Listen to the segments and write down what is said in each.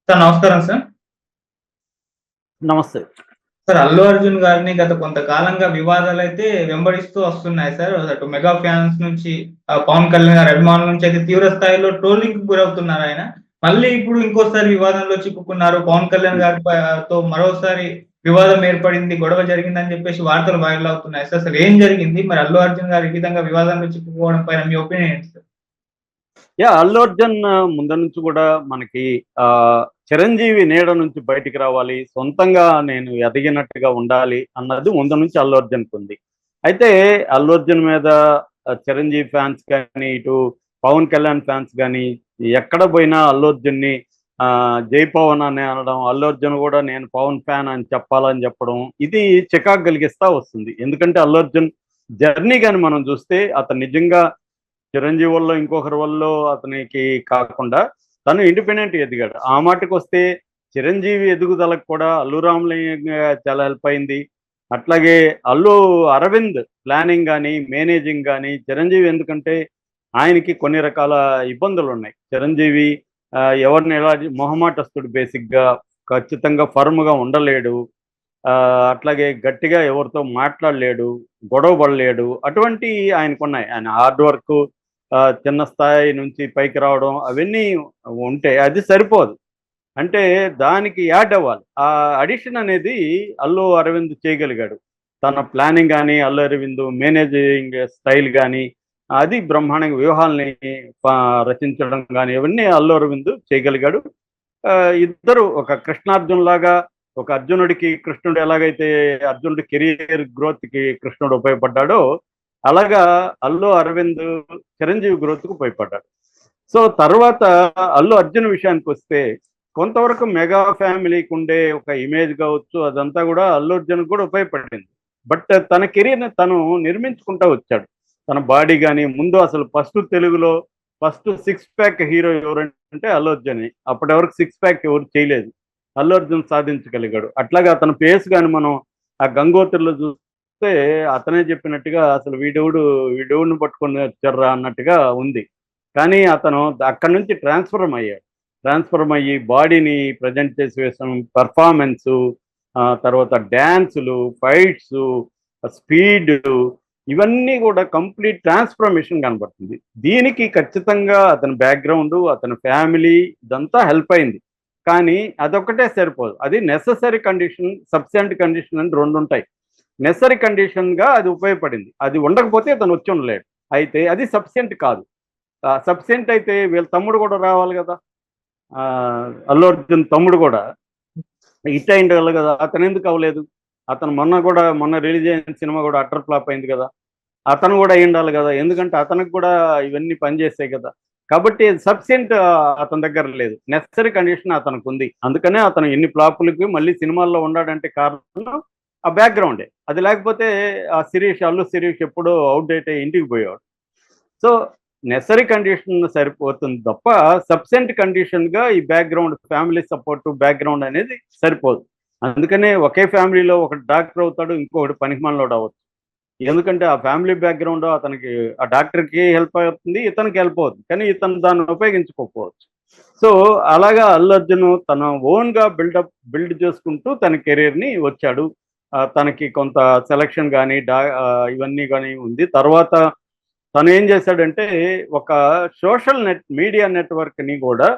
Sir నమస్కారం sir. నమస్తే. Sir Allu Arjun గారిని గత కొంతకాలంగా వివాదాలైతే వెంబడిస్తూ వస్తున్నాయి సార్. అటు మెగా ఫ్యాన్స్ నుంచి పవన్ కళ్యాణ్ గారి అభిమానుల నుంచి అయితే తీవ్ర స్థాయిలో ట్రోలింగ్‌కి గురవుతున్నారాయన. మళ్ళీ ఇప్పుడు ఇంకోసారి వివాదంలో చిక్కుకున్నారు. పవన్ కళ్యాణ్ గారి తో మరోసారి వివాదం ఏర్పడింది, గొడవ జరిగిందని చెప్పేసి వార్తలు వైరల్ అవుతున్నాయి సార్. అసలు ఏం జరిగింది? మరి అల్లు అర్జున్ గారు ఈ విధంగా వివాదంలో చిక్కుకోవడం పైన మీ ఒపీనియన్ ఏంటి సార్? అల్లు అర్జున్ ముందు నుంచి కూడా మనకి చిరంజీవి నీడ నుంచి బయటికి రావాలి, సొంతంగా నేను ఎదిగినట్టుగా ఉండాలి అన్నది ముందు నుంచి అల్లు అర్జున్‌కి ఉంది. అయితే అల్లు అర్జున్ మీద చిరంజీవి ఫ్యాన్స్ కానీ, ఇటు పవన్ కళ్యాణ్ ఫ్యాన్స్ కానీ ఎక్కడ పోయినా అల్లు అర్జున్‌ని జై పవన్ అని అనడం, అల్లు అర్జున్ కూడా నేను పవన్ ఫ్యాన్ అని చెప్పాలని చెప్పడం, ఇది చికాకు కలిగిస్తా వస్తుంది. ఎందుకంటే అల్లు అర్జున్ జర్నీ గాని మనం చూస్తే అతను నిజంగా చిరంజీవి వల్ల ఇంకొకరి వల్ల అతనికి కాకుండా తను ఇండిపెండెంట్ ఎదిగాడు. ఆ మాటకొస్తే చిరంజీవి ఎదుగుదలకు కూడా అల్లు రామలింగ చాలా హెల్ప్ అయింది. అట్లాగే అల్లు అరవింద్ ప్లానింగ్ కానీ, మేనేజింగ్ కానీ చిరంజీవి, ఎందుకంటే ఆయనకి కొన్ని రకాల ఇబ్బందులు ఉన్నాయి. చిరంజీవి ఎవరిని ఎలా మొహమాటస్తుడు, బేసిక్గా ఖచ్చితంగా ఫర్మ్గా ఉండలేడు. అట్లాగే గట్టిగా ఎవరితో మాట్లాడలేడు, గొడవ పడలేడు. అటువంటి ఆయనకున్నాయి. ఆయన హార్డ్ వర్క్, చిన్న స్థాయి నుంచి పైకి రావడం అవన్నీ ఉంటే అది సరిపోదు. అంటే దానికి యాడ్ అవ్వాలి. ఆ అడిషన్ అనేది అల్లు అరవింద్ చేయగలిగాడు. తన ప్లానింగ్ కానీ, అల్లు అరవింద్ మేనేజింగ్ స్టైల్ కానీ, అది బ్రహ్మాండంగా వ్యూహాల్ని రచించడం కానీ ఇవన్నీ అల్లు అరవింద్ చేయగలిగాడు. ఇద్దరు ఒక కృష్ణార్జున్ లాగా, ఒక అర్జునుడికి కృష్ణుడు ఎలాగైతే అర్జునుడి కెరియర్ గ్రోత్కి కృష్ణుడు ఉపయోగపడ్డాడో, అలాగా అల్లు అరవింద్ చిరంజీవి గ్రోత్కు ఉపయోగపడ్డాడు. సో తర్వాత అల్లు అర్జున్ విషయానికి వస్తే కొంతవరకు మెగా ఫ్యామిలీకి ఉండే ఒక ఇమేజ్ కావచ్చు, అదంతా కూడా అల్లు అర్జున్ కూడా ఉపయోగపడింది. బట్ తన కెరీర్ని తను నిర్మించుకుంటూ వచ్చాడు. తన బాడీ కానీ, ముందు అసలు తెలుగులో ఫస్ట్ సిక్స్ ప్యాక్ హీరో ఎవరంటే అల్లు అర్జునే. అప్పటి వరకు సిక్స్ ప్యాక్ ఎవరు చేయలేదు, అల్లు అర్జున్ సాధించగలిగాడు. అట్లాగే అతని ఫేస్ కానీ మనం ఆ గంగోత్రిలో చూస్తే అతనే చెప్పినట్టుగా అసలు వీడెవుడిని పట్టుకొని వచ్చారా అన్నట్టుగా ఉంది. కానీ అతను అక్కడి నుంచి ట్రాన్స్ఫర్మ్ అయ్యి బాడీని ప్రజెంట్ చేసి వేసిన పర్ఫార్మెన్సు, తర్వాత డ్యాన్సులు, ఫైట్స్, స్పీడ్, ఇవన్నీ కూడా కంప్లీట్ ట్రాన్స్ఫర్మేషన్ కనబడుతుంది. దీనికి ఖచ్చితంగా అతని బ్యాక్గ్రౌండ్, అతని ఫ్యామిలీ ఇదంతా హెల్ప్ అయింది. కానీ అదొక్కటే సరిపోదు. అది నెససరీ కండిషన్, సబ్సెంట్ కండిషన్ అని రెండు ఉంటాయి. నెసరీ కండిషన్గా అది ఉపయోగపడింది. అది ఉండకపోతే అతను వచ్చి ఉండలేడు. అయితే అది సబ్సెంట్ కాదు. సబ్సెంట్ అయితే వీళ్ళ తమ్ముడు కూడా రావాలి కదా, అల్లు అర్జున్ తమ్ముడు కూడా హిట్ అయింది కదా, అతను ఎందుకు అవ్వలేదు? అతను మొన్న రిలీజ్ అయిన సినిమా కూడా అటర్ ఫ్లాప్ అయింది కదా, అతను కూడా అయి ఉండాలి కదా. ఎందుకంటే అతనికి కూడా ఇవన్నీ పనిచేస్తాయి కదా. కాబట్టి సబ్సెంట్ అతని దగ్గర లేదు, నెసరీ కండిషన్ అతనికి ఉంది. అందుకనే అతను ఎన్ని ఫ్లాపులకి మళ్ళీ సినిమాల్లో ఉన్నాడంటే కారణం ఆ బ్యాక్గ్రౌండే. అది లేకపోతే అల్లు శిరీష్ ఎప్పుడో అవుట్డేట్ అయ్యి ఇంటికి పోయేవాడు. సో నెసరీ కండిషన్ సరిపోతుంది తప్ప సబ్సెంట్ కండిషన్గా ఈ బ్యాక్గ్రౌండ్, ఫ్యామిలీ సపోర్ట్ బ్యాక్గ్రౌండ్ అనేది సరిపోదు. అందుకనే ఒకే ఫ్యామిలీలో ఒకటి డాక్టర్ అవుతాడు, ఇంకొకటి పనికిమాలినోడు అవ్వచ్చు. ఎందుకంటే ఆ ఫ్యామిలీ బ్యాక్గ్రౌండ్ అతనికి, ఆ డాక్టర్కి హెల్ప్ అవుతుంది, ఇతనికి హెల్ప్ అవుతుంది. కానీ ఇతను దాన్ని ఉపయోగించుకోకపోవచ్చు. సో అలాగా అల్లు అర్జున్ తన ఓన్గా బిల్డ్ చేసుకుంటూ తన కెరీర్ని వచ్చాడు. తనకి కొంత సెలక్షన్ కానీ ఇవన్నీ కానీ ఉంది. తర్వాత తను ఏం చేశాడంటే ఒక సోషల్ మీడియా నెట్వర్క్ని కూడా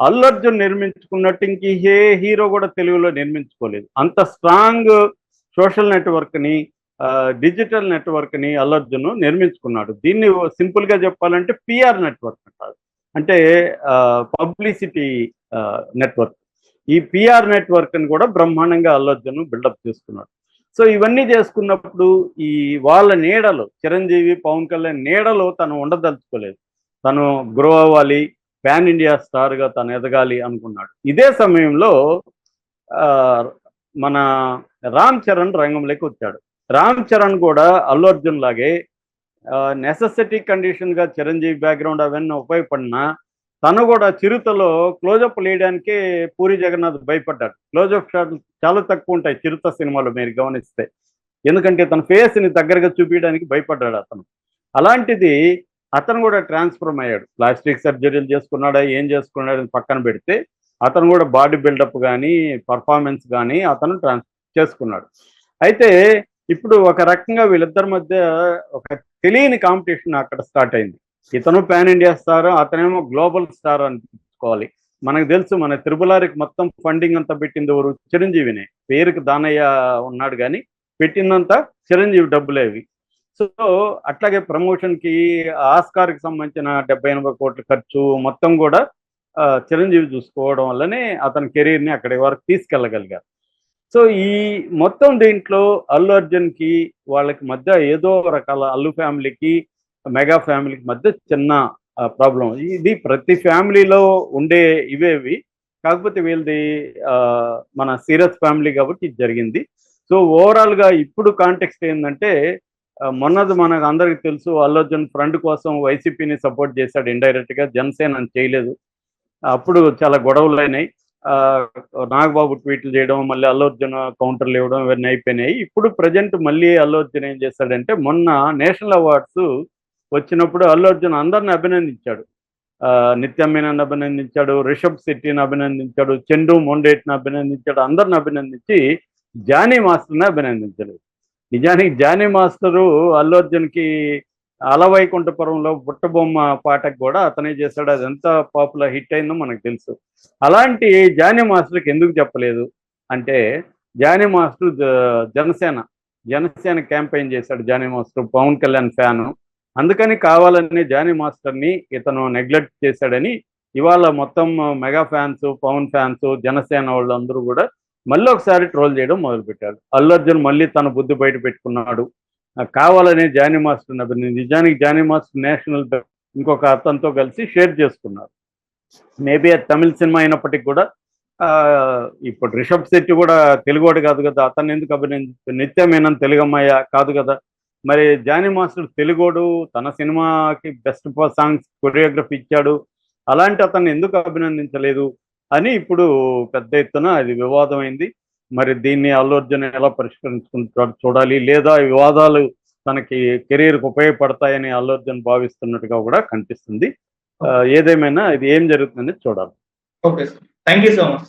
అల్లు అర్జున్ నిర్మించుకున్నట్టు ఇంక ఏ హీరో కూడా తెలుగులో నిర్మించుకోలేదు. అంత స్ట్రాంగ్ సోషల్ నెట్వర్క్ని, డిజిటల్ నెట్వర్క్ని అల్లు అర్జున్ నిర్మించుకున్నాడు. దీన్ని సింపుల్గా చెప్పాలంటే పిఆర్ నెట్వర్క్ అంటారు, అంటే పబ్లిసిటీ నెట్వర్క్. ఈ పిఆర్ నెట్వర్క్ని కూడా బ్రహ్మాండంగా అల్లు అర్జున్ బిల్డప్ చేసుకున్నాడు. సో ఇవన్నీ చేసుకున్నప్పుడు ఈ వాళ్ళ నీడలో, చిరంజీవి, పవన్ కళ్యాణ్ నీడలో తను ఉండదలుచుకోలేదు. తను గ్రో అవ్వాలి, పాన్ ఇండియా స్టార్గా తను ఎదగాలి అనుకున్నాడు. ఇదే సమయంలో మన రామ్ చరణ్ రంగంలోకి వచ్చాడు. రామ్ చరణ్ కూడా అల్లు అర్జున్ లాగే నెసెసిటీ కండిషన్గా చిరంజీవి బ్యాక్గ్రౌండ్ అవన్నీ ఉపయోగపడినా తను కూడా చిరుతలో క్లోజప్ వేయడానికే పూరి జగన్నాథ్ భయపడ్డాడు. క్లోజప్ షాట్లు చాలా తక్కువ ఉంటాయి చిరుత సినిమాలో మీరు గమనిస్తే. ఎందుకంటే తన ఫేస్ని దగ్గరగా చూపించడానికి భయపడ్డాడు అతను. అలాంటిది అతను కూడా ట్రాన్స్ఫర్మ్ అయ్యాడు. ప్లాస్టిక్ సర్జరీలు చేసుకున్నాడా, ఏం చేసుకున్నాడని పక్కన పెడితే అతను కూడా బాడీ బిల్డప్ కానీ పర్ఫార్మెన్స్ కానీ అతను చేసుకున్నాడు. అయితే ఇప్పుడు ఒక రకంగా వీళ్ళిద్దరి మధ్య ఒక తెలియని కాంపిటీషన్ అక్కడ స్టార్ట్ అయింది. ఇతను పాన్ ఇండియా స్టార్, అతనేమో గ్లోబల్ స్టార్ అనిపించుకోవాలి. మనకు తెలుసు మన త్రిపులారికి మొత్తం ఫండింగ్ అంతా పెట్టింది ఎవరు? చిరంజీవినే. పేరుకి దానయ్య ఉన్నాడు కానీ పెట్టిందంతా చిరంజీవి డబ్బులేవి. సో అట్లాగే ప్రమోషన్కి ఆస్కార్కి సంబంధించిన 70-80 కోట్ల ఖర్చు మొత్తం కూడా చిరంజీవి చూసుకోవడం వల్లనే అతని కెరీర్ని అక్కడి వరకు తీసుకెళ్ళగలిగారు. సో ఈ మొత్తం దీంట్లో అల్లు అర్జున్కి వాళ్ళకి మధ్య ఏదో రకాల అల్లు ఫ్యామిలీకి మెగా ఫ్యామిలీకి మధ్య చిన్న ప్రాబ్లం. ఇది ప్రతి ఫ్యామిలీలో ఉండే ఇవేవి, కాకపోతే వీళ్ళది మన సీరియస్ ఫ్యామిలీ కాబట్టి ఇది జరిగింది. సో ఓవరాల్గా ఇప్పుడు కాంటెక్స్ట్ ఏంటంటే మొన్నది మనకు అందరికి తెలుసు, అల్లు అర్జున్ ఫ్రంట్ కోసం వైసీపీని సపోర్ట్ చేశాడు ఇండైరెక్ట్గా, జనసేన చేయలేదు. అప్పుడు చాలా గొడవలు అయినాయి. నాగబాబు ట్వీట్లు చేయడం, మళ్ళీ అల్లు అర్జున్ కౌంటర్లు ఇవ్వడం ఇవన్నీ అయిపోయినాయి. ఇప్పుడు ప్రజెంట్ మళ్ళీ అల్లు అర్జున్ ఏం చేశాడంటే మొన్న నేషనల్ అవార్డ్స్ వచ్చినప్పుడు అల్లు అర్జున్ అందరిని అభినందించాడు. నిత్య మీనన్ అభినందించాడు, రిషబ్ శెట్టిని అభినందించాడు, చందు మొండేట్ని అభినందించాడు, అందరిని అభినందించి జానీ మాస్టర్ని అభినందించాడు. నిజానికి జానీ మాస్టరు అల్లు అర్జున్కి అలవైకుంఠపురంలో బుట్టబొమ్మ పాటకు కూడా అతనే చేశాడు. అది ఎంత పాపులర్ హిట్ అయిందో మనకు తెలుసు. అలాంటి జానీ మాస్టర్కి ఎందుకు చెప్పలేదు అంటే, జానీ మాస్టర్ జనసేన క్యాంపెయిన్ చేశాడు. జానీ మాస్టర్ పవన్ కళ్యాణ్ ఫ్యాను, అందుకని కావాలని జానీ మాస్టర్ని ఇతను నెగ్లెక్ట్ చేశాడని ఇవాళ మొత్తం mega fans, Pawan fans, Janasena వాళ్ళందరూ కూడా మళ్ళీ ఒకసారి ట్రోల్ చేయడం మొదలుపెట్టాడు. అల్లు అర్జున్ మళ్ళీ తన బుద్ధి బయట పెట్టుకున్నాడు, కావాలనే జానీ మాస్టర్ని అభినందించి. నిజానికి జానీ మాస్టర్ నేషనల్ ఇంకొక అతనితో కలిసి షేర్ చేసుకున్నారు. మేబీ అది తమిళ సినిమా అయినప్పటికీ కూడా ఇప్పుడు రిషబ్ శెట్టి కూడా తెలుగువాడు కాదు కదా, అతన్ని ఎందుకు అభినందించారు? నిత్య మీనన్ తెలుగు అమ్మాయ కాదు కదా, మరి జానీ మాస్టర్ తెలుగోడు, తన సినిమాకి బెస్ట్ సాంగ్స్ కొరియోగ్రఫీ ఇచ్చాడు, అలాంటి అతన్ని ఎందుకు అభినందించలేదు అని ఇప్పుడు పెద్ద ఎత్తున అది వివాదమైంది. మరి దీన్ని అల్లు అర్జున్ ఎలా పరిష్కరించుకుంటాడు చూడాలి, లేదా ఈ వివాదాలు తనకి కెరీర్కి ఉపయోగపడతాయని అల్లు అర్జున్ భావిస్తున్నట్టుగా కూడా కనిపిస్తుంది. ఏదేమైనా ఇది ఏం జరుగుతుందని చూడాలి. Okay sir, thank you so much.